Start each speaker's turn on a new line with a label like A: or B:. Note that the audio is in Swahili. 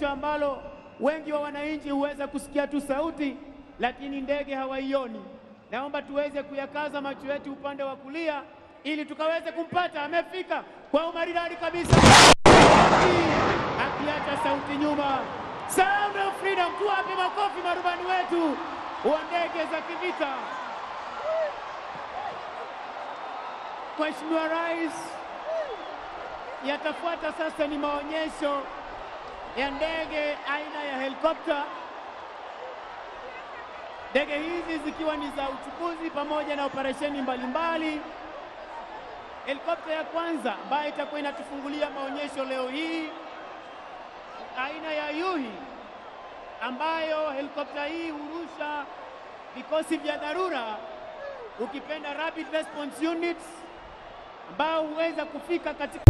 A: ambalo wengi wa wananchi huweza kusikia tu sauti lakini ndege hawaioni. Naomba tuweze kuyakaza macho yetu upande wa kulia ili tukaweze kumpata. Amefika kwa umaridadi kabisa, akiacha sauti nyuma. Sound of Freedom, tuwape makofi marubani wetu wa ndege za kivita. Mheshimiwa Rais, yatafuata sasa ni maonyesho ya ndege aina ya helikopta. Ndege hizi zikiwa ni za uchukuzi pamoja na operesheni mbalimbali. Helikopta ya kwanza ambayo itakuwa inatufungulia maonyesho leo hii aina ya Yuhi, ambayo helikopta hii hurusha vikosi vya dharura, ukipenda Rapid Response Units, ambao huweza kufika katika